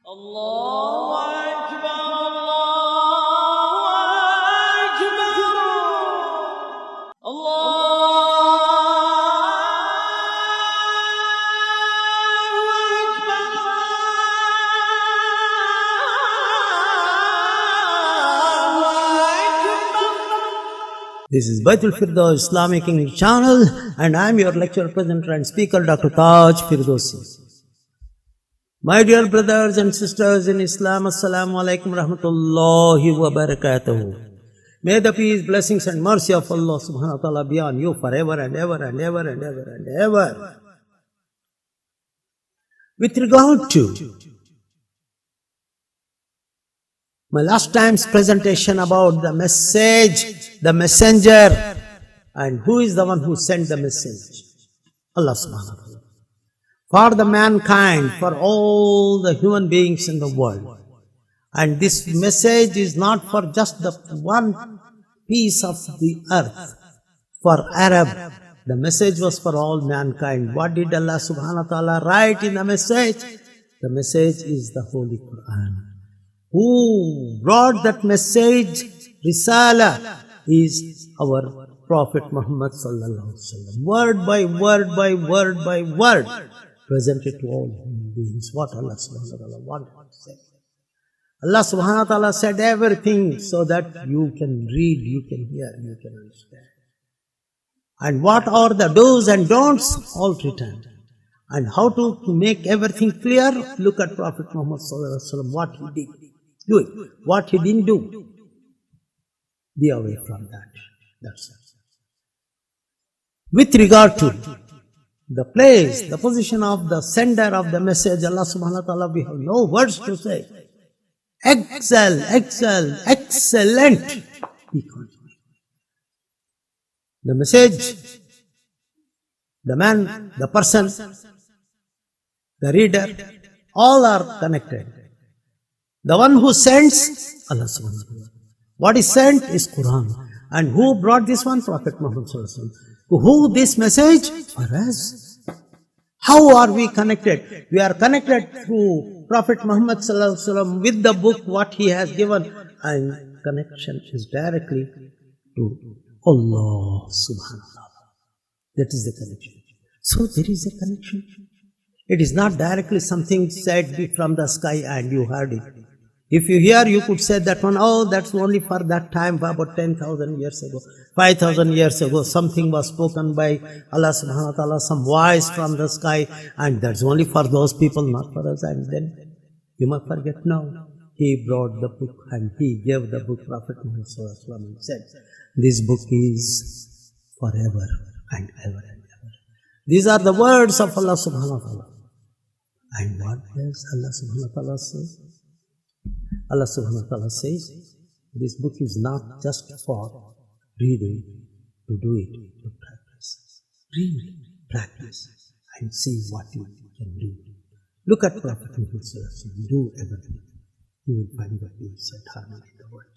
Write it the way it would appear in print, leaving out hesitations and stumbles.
Allahu Akbar, Allahu Akbar, This is Taj Firdousi Islamic English channel, and I am your lecturer, presenter and speaker, Dr. Taj Firdousi. My dear brothers and sisters in Islam, Assalamu alaikum rahmatullahi wa barakatuh. May the peace, blessings and mercy of Allah subhanahu wa ta'ala be on you forever and ever and ever and ever and ever. With regard to my last time's presentation about the message, the messenger, and who is the one who sent the message? Allah subhanahu wa ta'ala. For the mankind, for all the human beings in the world. And this message is not for just the one piece of the earth. For Arab, the message was for all mankind. What did Allah subhanahu wa ta'ala write in the message? The message is the Holy Quran. Who brought that message, Risala, is our Prophet Muhammed sallallahu alaihi wasallam. Word by word by word by word, presented to all human beings what Allah subhanahu wa ta'ala wanted to say. Allah subhanahu wa ta'ala said everything so that you can read, you can hear, you can understand. And what are the do's and don'ts? All written. And how to make everything clear? Look at Prophet Muhammad sallallahu alaihi wasallam, what he did. Do it. What he didn't do, be away from that. That's it. With regard to the place, the position of the sender of the message, Allah subhanahu wa ta'ala, we have no words to say. Excel, excel, excellent. The message, the man, the person, the reader, all are connected. The one who sends, Allah subhanahu wa ta'ala. What is sent is Quran. And who brought this one? Prophet Muhammad sallallahu alaihi wasallam. To who this message? For us. How are we connected? We are connected through Prophet Muhammad sallallahu alaihi wasallam with the book, what he has given. And connection is directly to Allah subhanahu wa ta'ala. That is the connection. So there is a connection. It is not directly something said from the sky and you heard it. If you hear, you could say that one, oh, that's only for that time, about 10,000 years ago, 5,000 years ago, something was spoken by Allah subhanahu wa ta'ala, some voice from the sky, and that's only for those people, not for us. And then you must forget, no. He brought the book and he gave the book, Prophet Muhammad sallallahu alaihi wasallam, and said, this book is forever and ever and ever. These are the words of Allah subhanahu wa ta'ala. And what does Allah subhanahu wa ta'ala say? Allah subhanahu wa ta'ala says, this book is not just for reading, to do it, to practice. Read, practice, and see what you can do. Look at Prophet Muhammad sallallahu alaihi wasallam, do everything. You will find the peace and harmony in the world.